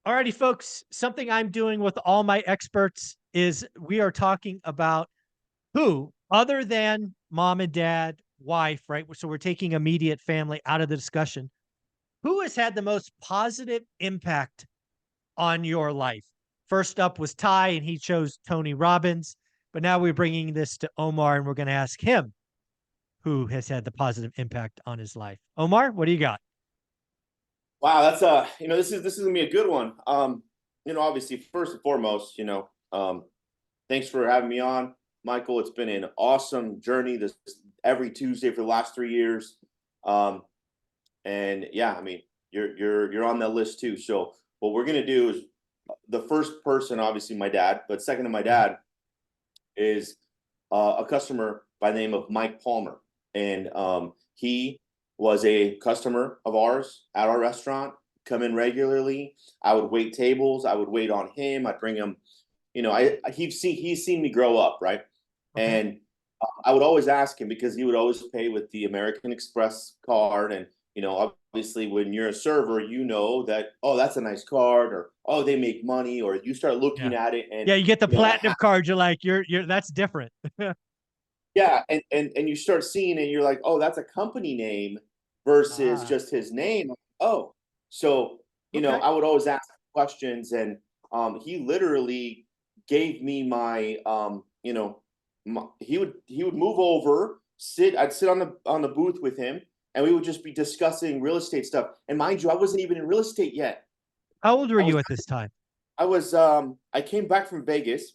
Alrighty, folks. Something I'm doing with all my experts is we are talking about who, other than mom and dad, wife, right? So we're taking immediate family out of the discussion. Who has had the most positive impact on your life? First up was Ty, and he chose Tony Robbins. But now we're bringing this to Omar, and we're going to ask him who has had the positive impact on his life. Omar, what do you got? Wow, that's this is gonna be a good one. Obviously, first and foremost, thanks for having me on, Michael. It's been an awesome journey this every Tuesday for the last 3 years. Um, and yeah, I mean, you're on that list too. So what we're gonna do is the first person, obviously my dad, but second to my Mhm. dad is a customer by the name of Mike Palmer, and he was a customer of ours at our restaurant. Come in regularly. I would wait tables. I would wait on him. I'd bring him. He's seen me grow up, right? Okay. And I would always ask him because he would always pay with the American Express card, and obviously when you're a server, you know that, oh, that's a nice card, or oh, they make money, or you start looking Yeah. at it, and Yeah, you get the I platinum card. You're like, you're that's different. yeah, and you start seeing it, you're like, oh, that's a company name versus Ah, just his name. Oh, so okay. I would always ask questions, and he literally gave me he would move over, I'd sit on the booth with him, and we would just be discussing real estate stuff. And mind you, I wasn't even in real estate yet. How old were I was you at this time? I came back from Vegas.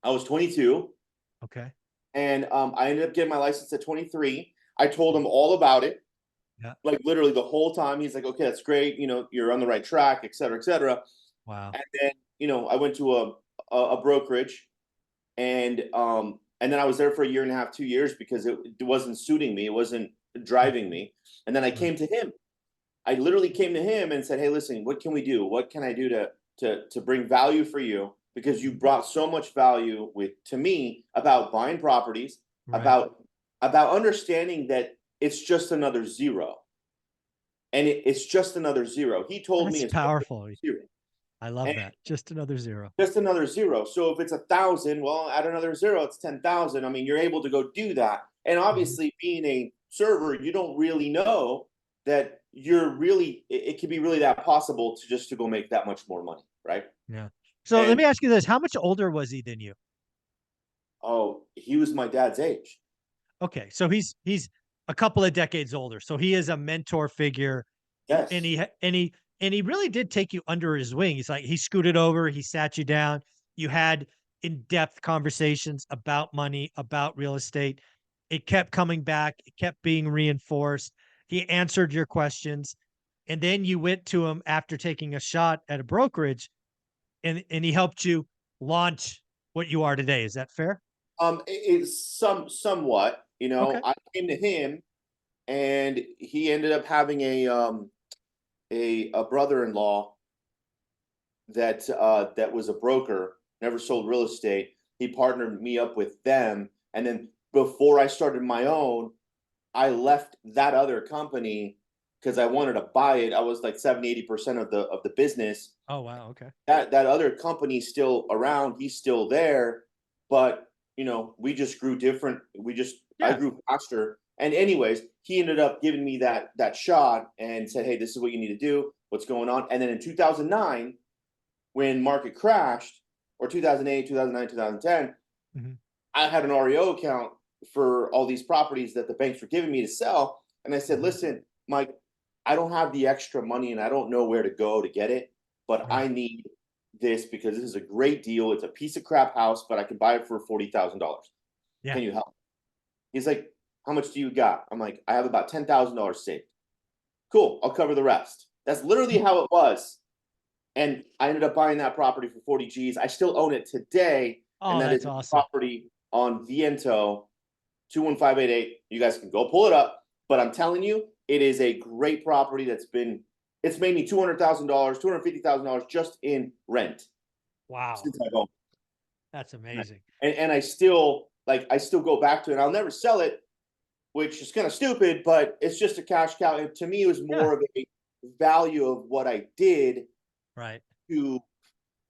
I was 22, Okay. and I ended up getting my license at 23. I told him all about it, Yeah. like literally the whole time. He's like, "Okay, that's great. You're on the right track, et cetera, et cetera." Wow. And then I went to a brokerage, and then I was there for a year and a half, 2 years, because it wasn't suiting me. It wasn't driving Mhm. me. And then I Right. came to him. I literally came to him and said, "Hey, listen, what can we do? What can I do to bring value for you? Because you brought so much value with to me about buying properties, Right. about understanding that it's just another zero, and it's just another zero." He told me That's it's just powerful. another zero, I love and that. Just another zero. just another zero. So if it's 1,000, well, add another zero, it's 10,000. I mean, you're able to go do that. And Mhm. obviously, being a server, you don't really know that it can be really that possible to go make that much more money, right? Yeah. So let And me ask you this. How much older was he than you? oh, he was my dad's age. Okay. So he's a couple of decades older. So he is a mentor figure, and Yes. he really did take you under his wing. He's like he scooted over, he sat you down, you had in-depth conversations about money, about real estate. It kept coming back, it kept being reinforced. He answered your questions, and then you went to him after taking a shot at a brokerage, and he helped you launch what you are today. Is that fair? It's somewhat. Okay. I came to him, and he ended up having a brother-in-law that was a broker, never sold real estate. He partnered me up with them, and then before I started my own, I left that other company because I wanted to buy it. I was like 70-80% of the business. Oh, wow, okay. That other company's still around. He's still there, but we just grew different. I Yeah. grew faster. And anyways, he ended up giving me that shot and said, "Hey, this is what you need to do. What's going on?" And then in 2009, when market crashed, or 2008, 2009, 2010, Mhm. I had an REO account for all these properties that the banks were giving me to sell. And I said, Mhm. "Listen, Mike, I don't have the extra money, and I don't know where to go to get it, but Right. I need this because this is a great deal. It's a piece of crap house, but I can buy it for $40,000. Yeah. Can you help?" He's like, "How much do you got?" I'm like, "I have about $10,000 saved." "Cool, I'll cover the rest." That's literally how it was. And I ended up buying that property for 40 G's. I still own it today, and Oh, that is that's a awesome. property on Viento, 21588. You guys can go pull it up. But I'm telling you, it is a great property it's made me $200,000, $250,000 just in rent Wow. since I've owned That's it. amazing. And I still go back to it. I'll never sell it, which is kind of stupid, but it's just a cash cow. And to me, it was Yeah. more of a value of what I did Right. to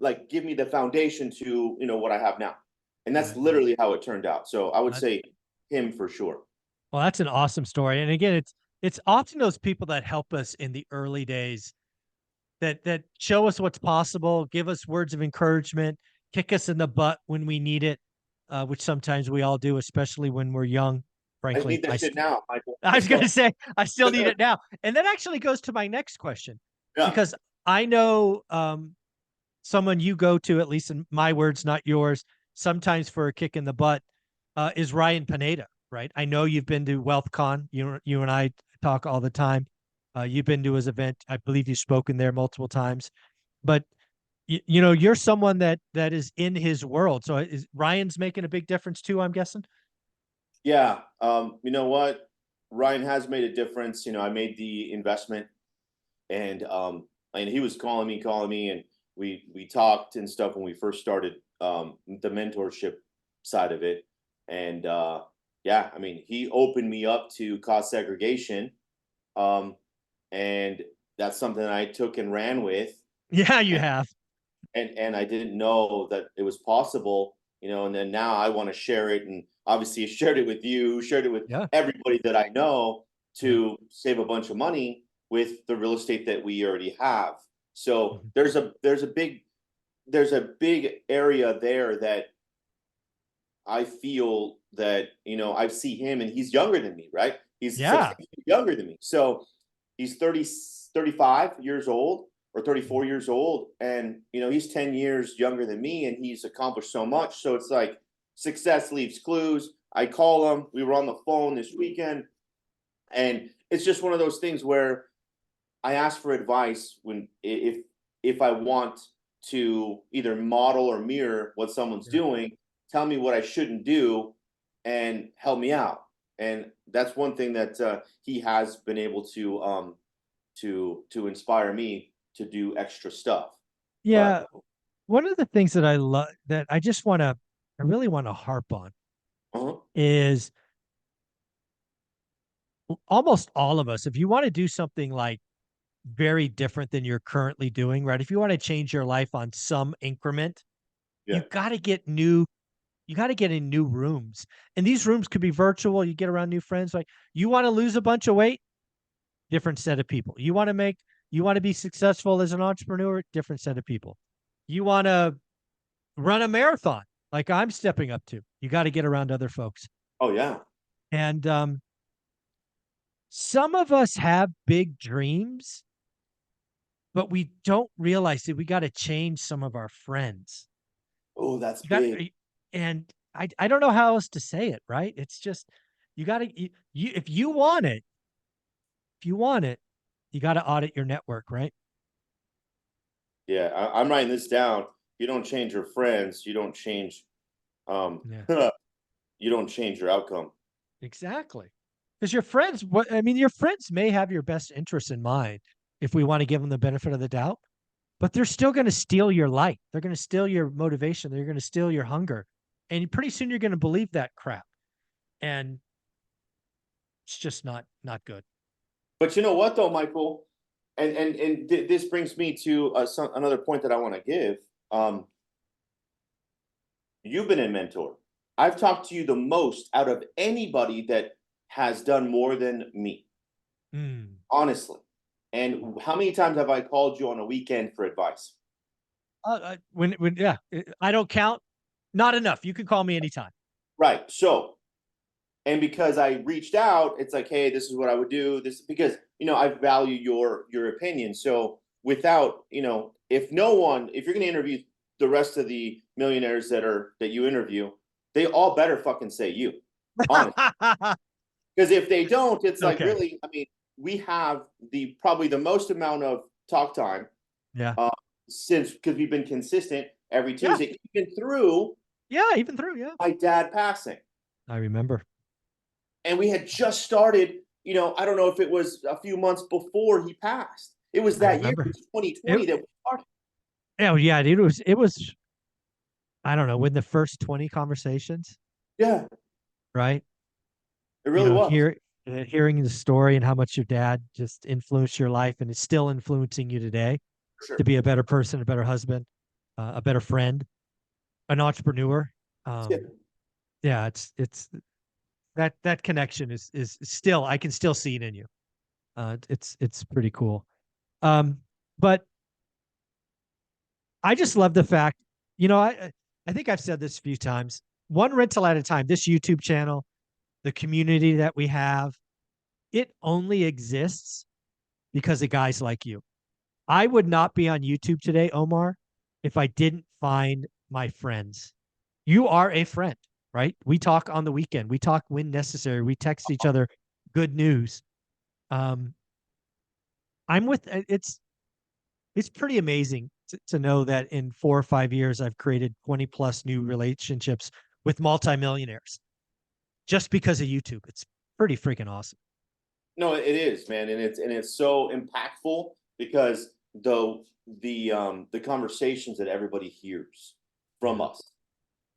like give me the foundation to, what I have now. And that's Right. literally how it turned out. So I would That, say him for sure. well, that's an awesome story. And again, it's often those people that help us in the early days that show us what's possible, give us words of encouragement, kick us in the butt when we need it, which sometimes we all do, especially when we're young. I Frankly, need that shit now, Michael. I was Let's going go. to say I still need it now, and that actually goes to my next question Yeah. because I know someone you go to, at least in my words, not yours, sometimes for a kick in the butt, is Ryan Pineda, right? I know you've been to WealthCon. You and I talk all the time. You've been to his event. I believe you've spoken there multiple times. But you're someone that is in his world. So is Ryan's making a big difference too, I'm guessing? Yeah. You know what? Ryan has made a difference. I made the investment, and he was calling me, and we talked and stuff when we first started the mentorship side of it. And yeah, I mean, he opened me up to cost segregation. Um, and that's something I took and ran with. Yeah, you And have. and I didn't know that it was possible, and then now I want to share it, and obviously shared it with you, shared it with Yeah. everybody that I know Yeah. to save a bunch of money with the real estate that we already have. So Mhm. there's a big area there that I feel that, I see him and he's younger than me, right? He's Yeah. substantially younger than me. So he's 35 years old or Mhm. 34 years old. And, he's 10 years younger than me and he's accomplished so much. So it's like success leaves clues. I call him. We were on the phone this weekend. And it's just one of those things where I ask for advice when if I want to either model or mirror what someone's Yeah. doing, tell me what I shouldn't do, and help me out. And that's one thing that he has been able to inspire me to do extra stuff. But Yeah. One of the things that I love that I really want to harp on uh-huh, is almost all of us, if you want to do something like very different than you're currently doing, right? If you want to change your life on some increment, yeah, you got to get new, you got to get in new rooms. And these rooms could be virtual. You get around new friends. Like you want to lose a bunch of weight, different set of people. You want to be successful as an entrepreneur, different set of people. You want to run a marathon like I'm stepping up to. You got to get around other folks. oh yeah, And some of us have big dreams, but we don't realize that we got to change some of our friends. oh that's You got, big. and I don't know how else to say it, right? It's just, you got to, if you want it, if you want it, you got to audit your network, right? Yeah, I'm writing this down. You don't change your friends. Yeah, You don't change your outcome. exactly. Because your friends, what I mean, your friends may have your best interests in mind if we want to give them the benefit of the doubt, but they're still going to steal your light. They're going to steal your motivation. They're going to steal your hunger. And pretty soon you're going to believe that crap. And it's just not good. But you know what, though, Michael, and this brings me to another point that I want to give. Um, you've been a mentor. I've talked to you the most out of anybody that has done more than me, Mm. honestly. And how many times have I called you on a weekend for advice? Yeah, I don't count. Not enough. You can call me anytime. Right. So, and because I reached out, it's like, hey, this is what I would do. This because I value your opinion. So without if no one, if you're going to interview the rest of the millionaires that you interview, they all better fucking say you, honest. Because if they don't, it's like Okay. really, I mean, we have the probably the most amount of talk time Yeah. uh, since because we've been consistent every Yeah. Tuesday, even through Yeah. Even through. Yeah. my dad passing. I remember. And we had just started, I don't know if it was a few months before he passed. It was I that year, remember. 2020, that It. we started. Oh yeah. It was. I don't know. When the first 20 conversations, Yeah, right? it really was. Hearing the story and how much your dad just influenced your life and is still influencing you today. For sure. to be a better person, a better husband, a better friend, an entrepreneur. Yeah. Yeah, it's that connection is still, I can still see it in you. It's pretty cool. But I just love the fact, I think I've said this a few times. One rental at a time. This YouTube channel, the community that we have, it only exists because of guys like you. I would not be on YouTube today, Omar, if I didn't find my friends. You are a friend, right? We talk on the weekend. We talk when necessary. We text each other good news. Um, I'm with it's pretty amazing to know that in 4 or 5 years I've created 20 plus new relationships with multimillionaires just because of YouTube. It's pretty freaking awesome. No, it is, man, and it's so impactful because the conversations that everybody hears from Yeah. us,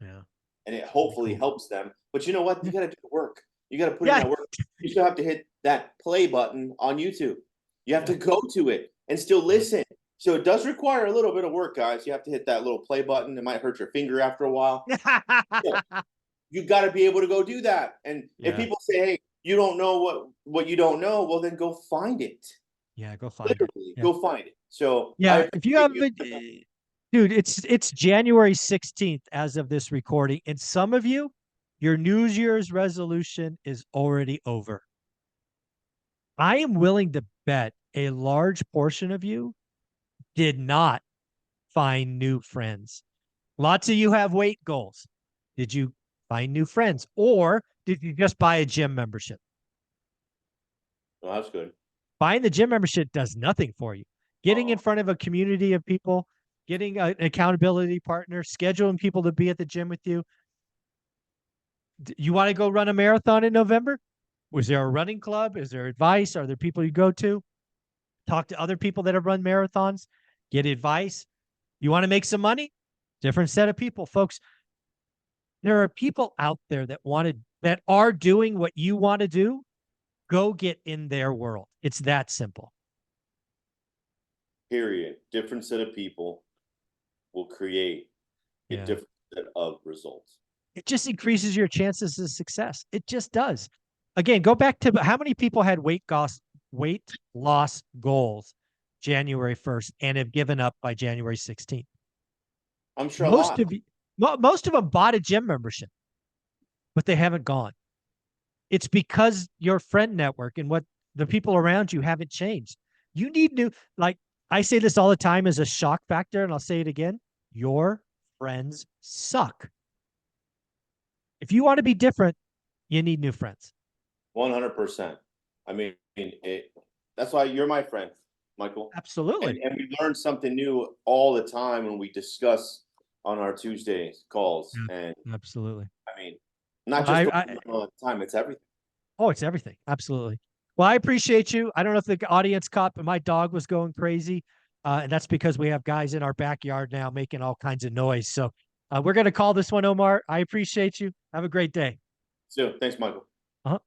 Yeah. and it hopefully Cool. helps them. But you know what? You got to do the work. You got to put in Yeah. that work. You still have to hit that play button on YouTube. You have Yeah. to go to it and still listen. So it does require a little bit of work, guys. You have to hit that little play button. It might hurt your finger after a while. Yeah, you got to be able to go do that. And if Yeah. people say, "Hey, you don't know what you don't know," well, then go find it. Yeah. Go find it. Literally, Yeah. go find it. So Yeah. I If you appreciate have, you. dude, it's January 16th as of this recording. And some of you, your New Year's resolution is already over. I am willing to bet a large portion of you did not find new friends. Lots of you have weight goals. Did you find new friends or did you just buy a gym membership? Well, that's good. Buying the gym membership does nothing for you. Getting in Oh, front of a community of people, getting an accountability partner, scheduling people to be at the gym with you. You want to go run a marathon in November? Was there a running club? Is there advice? Are there people you go to? Talk to other people that have run marathons, get advice. You want to make some money? Different set of people, folks. There are people out there that are doing what you want to do. Go get in their world. It's that simple. period. Different set of people will create a Yeah. different set of results. It just increases your chances of success. It just does. Again, go back to how many people had weight loss goals January 1st and have given up by January 16th. I'm sure a Most lot. of you, most of them bought a gym membership, but they haven't gone. It's because your friend network and what the people around you haven't changed. You need new, like I say this all the time as a shock factor, and I'll say it again. Your friends suck. If you want to be different, you need new friends. 100%. I mean, that's why you're my friend, Michael. Absolutely. And we learn something new all the time when we discuss on our Tuesday calls. Yeah, And absolutely. I mean, not Well, just all the time, it's everything. oh, it's everything. Absolutely. Well, I appreciate you. I don't know if the audience caught, but my dog was going crazy. And that's because we have guys in our backyard now making all kinds of noise. So we're going to call this one, Omar. I appreciate you. Have a great day. So thanks, Michael. Uh-huh.